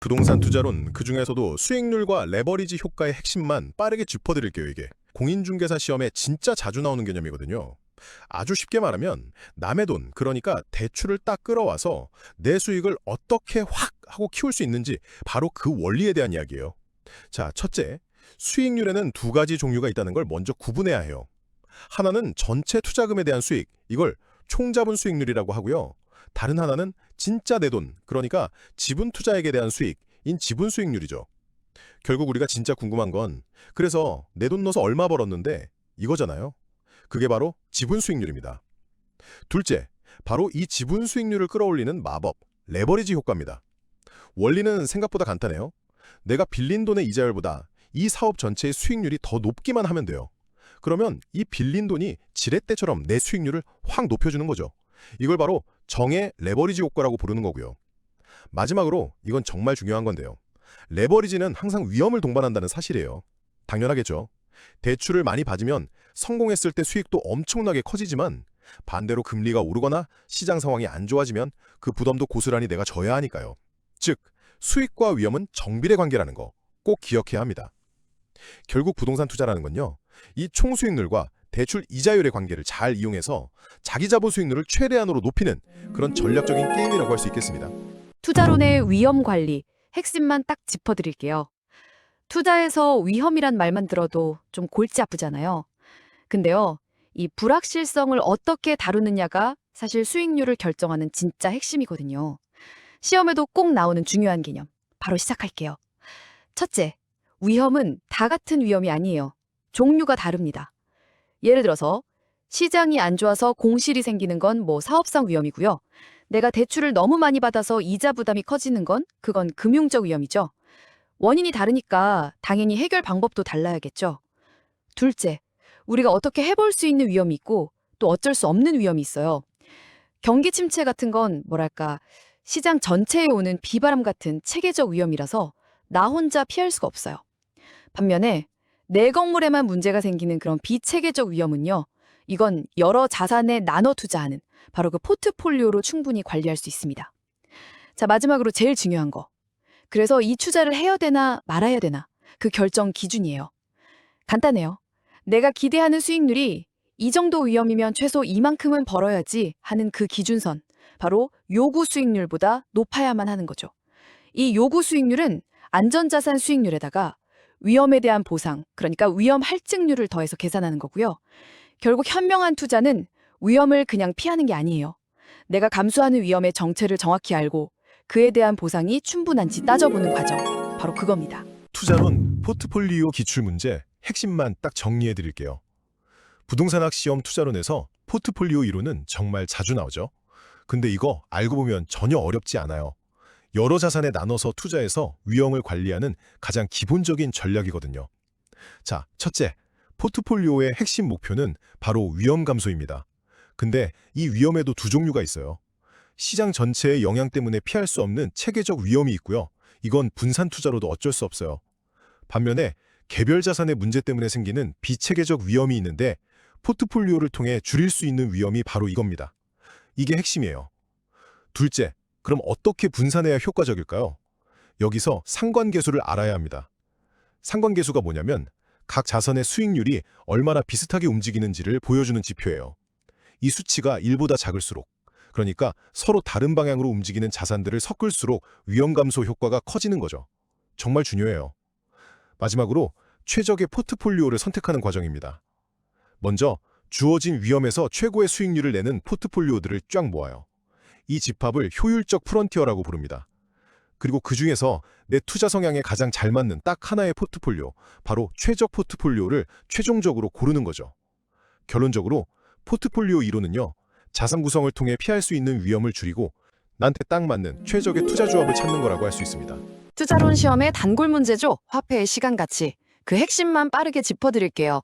부동산 투자론, 그중에서도 수익률과 레버리지 효과의 핵심만 빠르게 짚어드릴게요, 이게. 공인중개사 시험에 진짜 자주 나오는 개념이거든요. 아주 쉽게 말하면 남의 돈, 그러니까 대출을 딱 끌어와서 내 수익을 어떻게 확 하고 키울 수 있는지 바로 그 원리에 대한 이야기예요. 자, 첫째, 수익률에는 두 가지 종류가 있다는 걸 먼저 구분해야 해요. 하나는 전체 투자금에 대한 수익, 이걸 총자본 수익률이라고 하고요. 다른 하나는 진짜 내 돈, 그러니까 지분 투자액에 대한 수익인 지분 수익률이죠. 결국 우리가 진짜 궁금한 건 그래서 내 돈 넣어서 얼마 벌었는데 이거잖아요. 그게 바로 지분 수익률입니다. 둘째, 바로 이 지분 수익률을 끌어올리는 마법, 레버리지 효과입니다. 원리는 생각보다 간단해요. 내가 빌린 돈의 이자율보다 이 사업 전체의 수익률이 더 높기만 하면 돼요. 그러면 이 빌린 돈이 지렛대처럼 내 수익률을 확 높여주는 거죠. 이걸 바로 정의 레버리지 효과라고 부르는 거고요. 마지막으로 이건 정말 중요한 건데요. 레버리지는 항상 위험을 동반한다는 사실이에요. 당연하겠죠. 대출을 많이 받으면 성공했을 때 수익도 엄청나게 커지지만 반대로 금리가 오르거나 시장 상황이 안 좋아지면 그 부담도 고스란히 내가 져야 하니까요. 즉, 수익과 위험은 정비례 관계라는 거 꼭 기억해야 합니다. 결국 부동산 투자라는 건요. 이 총수익률과 대출 이자율의 관계를 잘 이용해서 자기 자본 수익률을 최대한으로 높이는 그런 전략적인 게임이라고 할 수 있겠습니다. 투자론의 위험 관리, 핵심만 딱 짚어드릴게요. 투자에서 위험이란 말만 들어도 좀 골치 아프잖아요. 근데요, 이 불확실성을 어떻게 다루느냐가 사실 수익률을 결정하는 진짜 핵심이거든요. 시험에도 꼭 나오는 중요한 개념, 바로 시작할게요. 첫째, 위험은 다 같은 위험이 아니에요. 종류가 다릅니다. 예를 들어서 시장이 안 좋아서 공실이 생기는 건 사업상 위험이고요. 내가 대출을 너무 많이 받아서 이자 부담이 커지는 건 그건 금융적 위험이죠. 원인이 다르니까 당연히 해결 방법도 달라야겠죠. 둘째, 우리가 어떻게 해볼 수 있는 위험이 있고 또 어쩔 수 없는 위험이 있어요. 경기 침체 같은 건 시장 전체에 오는 비바람 같은 체계적 위험이라서 나 혼자 피할 수가 없어요. 반면에 내 건물에만 문제가 생기는 그런 비체계적 위험은요. 이건 여러 자산에 나눠 투자하는 바로 그 포트폴리오로 충분히 관리할 수 있습니다. 자, 마지막으로 제일 중요한 거. 그래서 이 투자를 해야 되나 말아야 되나 그 결정 기준이에요. 간단해요. 내가 기대하는 수익률이 이 정도 위험이면 최소 이만큼은 벌어야지 하는 그 기준선, 바로 요구 수익률보다 높아야만 하는 거죠. 이 요구 수익률은 안전자산 수익률에다가 위험에 대한 보상, 그러니까 위험 할증률을 더해서 계산하는 거고요. 결국 현명한 투자는 위험을 그냥 피하는 게 아니에요. 내가 감수하는 위험의 정체를 정확히 알고 그에 대한 보상이 충분한지 따져보는 과정, 바로 그겁니다. 투자론, 포트폴리오 기출문제, 핵심만 딱 정리해 드릴게요. 부동산학 시험 투자론에서 포트폴리오 이론은 정말 자주 나오죠. 근데 이거 알고 보면 전혀 어렵지 않아요. 여러 자산에 나눠서 투자해서 위험을 관리하는 가장 기본적인 전략이거든요. 자, 첫째, 포트폴리오의 핵심 목표는 바로 위험 감소입니다. 근데 이 위험에도 두 종류가 있어요. 시장 전체의 영향 때문에 피할 수 없는 체계적 위험이 있고요. 이건 분산 투자로도 어쩔 수 없어요. 반면에 개별 자산의 문제 때문에 생기는 비체계적 위험이 있는데 포트폴리오를 통해 줄일 수 있는 위험이 바로 이겁니다. 이게 핵심이에요. 둘째, 그럼 어떻게 분산해야 효과적일까요? 여기서 상관계수를 알아야 합니다. 상관계수가 뭐냐면 각 자산의 수익률이 얼마나 비슷하게 움직이는지를 보여주는 지표예요. 이 수치가 1보다 작을수록, 그러니까 서로 다른 방향으로 움직이는 자산들을 섞을수록 위험 감소 효과가 커지는 거죠. 정말 중요해요. 마지막으로 최적의 포트폴리오를 선택하는 과정입니다. 먼저 주어진 위험에서 최고의 수익률을 내는 포트폴리오들을 쫙 모아요. 이 집합을 효율적 프론티어라고 부릅니다. 그리고 그 중에서 내 투자 성향에 가장 잘 맞는 딱 하나의 포트폴리오, 바로 최적 포트폴리오를 최종적으로 고르는 거죠. 결론적으로 포트폴리오 이론은요, 자산 구성을 통해 피할 수 있는 위험을 줄이고 나한테 딱 맞는 최적의 투자 조합을 찾는 거라고 할 수 있습니다. 투자론 시험의 단골 문제죠. 화폐의 시간 가치. 그 핵심만 빠르게 짚어드릴게요.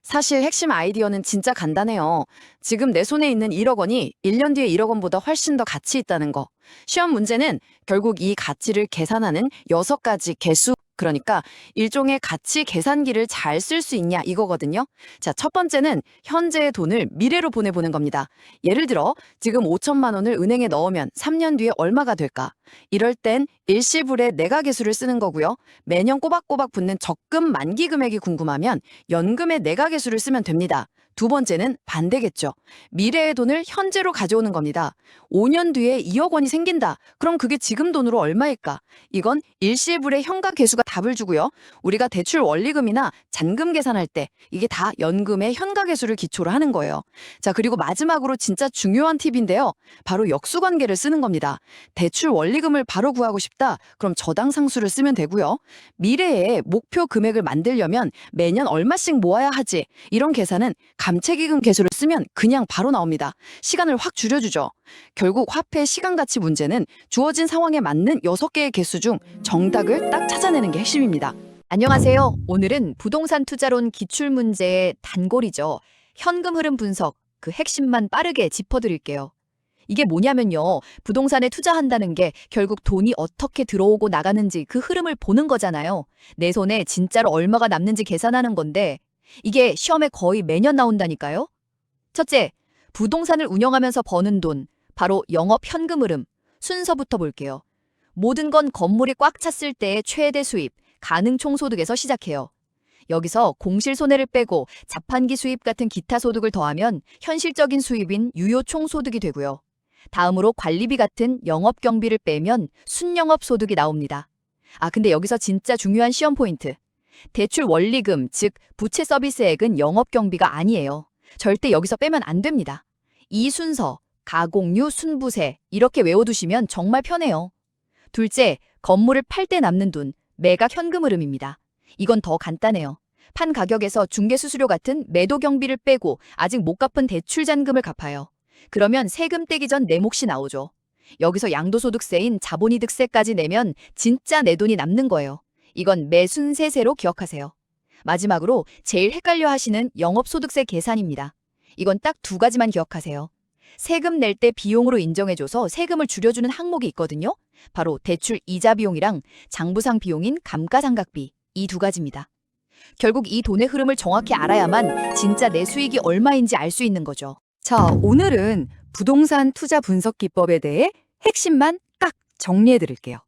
사실 핵심 아이디어는 진짜 간단해요. 지금 내 손에 있는 1억 원이 1년 뒤에 1억 원보다 훨씬 더 가치 있다는 거. 시험 문제는 결국 이 가치를 계산하는 6가지 개수 그러니까 일종의 가치 계산기를 잘 쓸 수 있냐 이거거든요. 자, 첫 번째는 현재의 돈을 미래로 보내보는 겁니다. 예를 들어 지금 5천만 원을 은행에 넣으면 3년 뒤에 얼마가 될까? 이럴 땐 일시불에 내각예수를 쓰는 거고요. 매년 꼬박꼬박 붙는 적금 만기 금액이 궁금하면 연금의 내각예수를 쓰면 됩니다. 두 번째는 반대겠죠. 미래의 돈을 현재로 가져오는 겁니다. 5년 뒤에 2억 원이 생긴다. 그럼 그게 지금 돈으로 얼마일까? 이건 일시불의 현가계수가 답을 주고요. 우리가 대출 원리금이나 잔금 계산할 때 이게 다 연금의 현가계수를 기초로 하는 거예요. 자, 그리고 마지막으로 진짜 중요한 팁인데요. 바로 역수관계를 쓰는 겁니다. 대출 원리금을 바로 구하고 싶다. 그럼 저당 상수를 쓰면 되고요. 미래에 목표 금액을 만들려면 매년 얼마씩 모아야 하지. 이런 계산은 감채기금 계수를 쓰면 그냥 바로 나옵니다. 시간을 확 줄여주죠. 결국 화폐 시간가치 문제는 주어진 상황에 맞는 6개의 개수 중 정답을 딱 찾아내는 게 핵심입니다. 안녕하세요. 오늘은 부동산 투자론 기출문제의 단골이죠. 현금 흐름 분석, 그 핵심만 빠르게 짚어드릴게요. 이게 뭐냐면요. 부동산에 투자한다는 게 결국 돈이 어떻게 들어오고 나가는지 그 흐름을 보는 거잖아요. 내 손에 진짜로 얼마가 남는지 계산하는 건데 이게 시험에 거의 매년 나온다니까요. 첫째, 부동산을 운영하면서 버는 돈, 바로 영업 현금 흐름. 순서부터 볼게요. 모든 건 건물이 꽉 찼을 때의 최대 수입, 가능 총소득에서 시작해요. 여기서 공실 손해를 빼고 자판기 수입 같은 기타 소득을 더하면 현실적인 수입인 유효 총소득이 되고요. 다음으로 관리비 같은 영업 경비를 빼면 순영업 소득이 나옵니다. 근데 여기서 진짜 중요한 시험 포인트. 대출 원리금, 즉 부채 서비스액은 영업 경비가 아니에요. 절대 여기서 빼면 안 됩니다. 이 순서, 가공유, 순부세 이렇게 외워두시면 정말 편해요. 둘째, 건물을 팔 때 남는 돈, 매각 현금 흐름입니다. 이건 더 간단해요. 판 가격에서 중개수수료 같은 매도 경비를 빼고 아직 못 갚은 대출 잔금을 갚아요. 그러면 세금 떼기 전 내 몫이 나오죠. 여기서 양도소득세인 자본이득세까지 내면 진짜 내 돈이 남는 거예요. 이건 매순세세로 기억하세요. 마지막으로 제일 헷갈려 하시는 영업소득세 계산입니다. 이건 딱 두 가지만 기억하세요. 세금 낼 때 비용으로 인정해줘서 세금을 줄여주는 항목이 있거든요. 바로 대출 이자 비용이랑 장부상 비용인 감가상각비, 이 두 가지입니다. 결국 이 돈의 흐름을 정확히 알아야만 진짜 내 수익이 얼마인지 알 수 있는 거죠. 자, 오늘은 부동산 투자 분석 기법에 대해 핵심만 딱 정리해 드릴게요.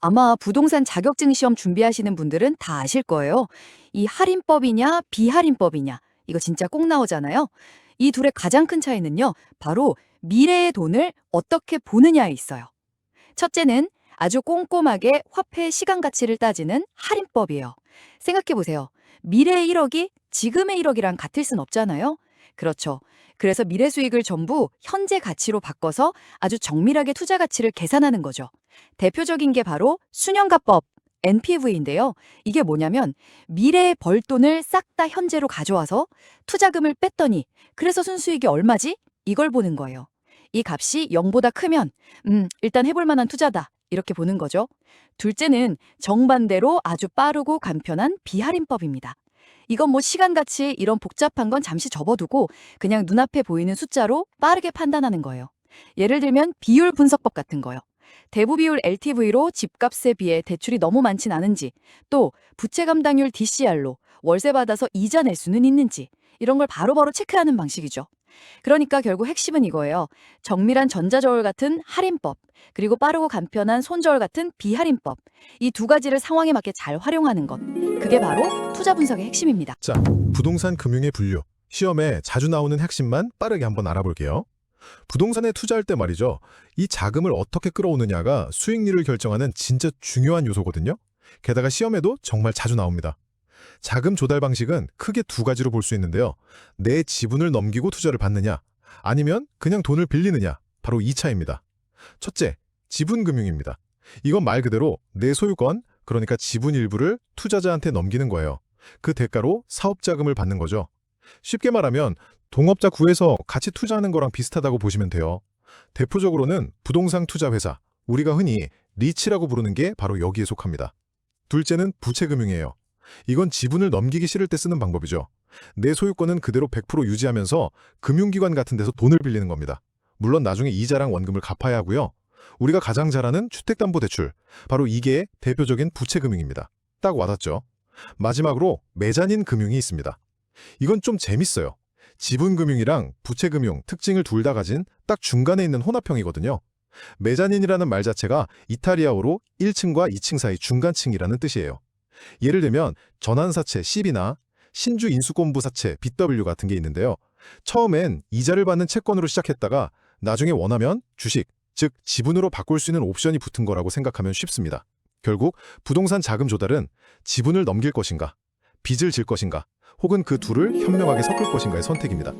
아마 부동산 자격증 시험 준비하시는 분들은 다 아실 거예요. 이 할인법이냐 비할인법이냐 이거 진짜 꼭 나오잖아요. 이 둘의 가장 큰 차이는요. 바로 미래의 돈을 어떻게 보느냐에 있어요. 첫째는 아주 꼼꼼하게 화폐의 시간 가치를 따지는 할인법이에요. 생각해 보세요. 미래의 1억이 지금의 1억이랑 같을 순 없잖아요. 그렇죠. 그래서 미래 수익을 전부 현재 가치로 바꿔서 아주 정밀하게 투자 가치를 계산하는 거죠. 대표적인 게 바로 순현가법, NPV인데요. 이게 뭐냐면 미래에 벌 돈을 싹 다 현재로 가져와서 투자금을 뺐더니 그래서 순수익이 얼마지? 이걸 보는 거예요. 이 값이 0보다 크면 일단 해볼 만한 투자다. 이렇게 보는 거죠. 둘째는 정반대로 아주 빠르고 간편한 비할인법입니다. 이건 뭐 시간가치 이런 복잡한 건 잠시 접어두고 그냥 눈앞에 보이는 숫자로 빠르게 판단하는 거예요. 예를 들면 비율 분석법 같은 거요. 대부 비율 LTV로 집값에 비해 대출이 너무 많진 않은지, 또 부채 감당률 DCR로 월세 받아서 이자 낼 수는 있는지 이런 걸 바로바로 체크하는 방식이죠. 그러니까 결국 핵심은 이거예요. 정밀한 전자저울 같은 할인법, 그리고 빠르고 간편한 손저울 같은 비할인법. 이 두 가지를 상황에 맞게 잘 활용하는 것. 그게 바로 투자 분석의 핵심입니다. 자, 부동산 금융의 분류. 시험에 자주 나오는 핵심만 빠르게 한번 알아볼게요. 부동산에 투자할 때 말이죠. 이 자금을 어떻게 끌어오느냐가 수익률을 결정하는 진짜 중요한 요소거든요. 게다가 시험에도 정말 자주 나옵니다. 자금 조달 방식은 크게 두 가지로 볼 수 있는데요. 내 지분을 넘기고 투자를 받느냐, 아니면 그냥 돈을 빌리느냐, 바로 이 차이입니다. 첫째, 지분금융입니다. 이건 말 그대로 내 소유권, 그러니까 지분 일부를 투자자한테 넘기는 거예요. 그 대가로 사업자금을 받는 거죠. 쉽게 말하면 동업자 구해서 같이 투자하는 거랑 비슷하다고 보시면 돼요. 대표적으로는 부동산 투자 회사, 우리가 흔히 리츠라고 부르는 게 바로 여기에 속합니다. 둘째는 부채금융이에요. 이건 지분을 넘기기 싫을 때 쓰는 방법이죠. 내 소유권은 그대로 100% 유지하면서 금융기관 같은 데서 돈을 빌리는 겁니다. 물론 나중에 이자랑 원금을 갚아야 하고요. 우리가 가장 잘 아는 주택담보대출, 바로 이게 대표적인 부채금융입니다. 딱 와닿죠. 마지막으로 메자닌 금융이 있습니다. 이건 좀 재밌어요. 지분금융이랑 부채금융 특징을 둘 다 가진 딱 중간에 있는 혼합형이거든요. 메자닌이라는 말 자체가 이탈리아어로 1층과 2층 사이 중간층이라는 뜻이에요. 예를 들면 전환사채 CB나 신주 인수권부사채 BW 같은 게 있는데요. 처음엔 이자를 받는 채권으로 시작했다가 나중에 원하면 주식, 즉 지분으로 바꿀 수 있는 옵션이 붙은 거라고 생각하면 쉽습니다. 결국 부동산 자금 조달은 지분을 넘길 것인가, 빚을 질 것인가, 혹은 그 둘을 현명하게 섞을 것인가의 선택입니다.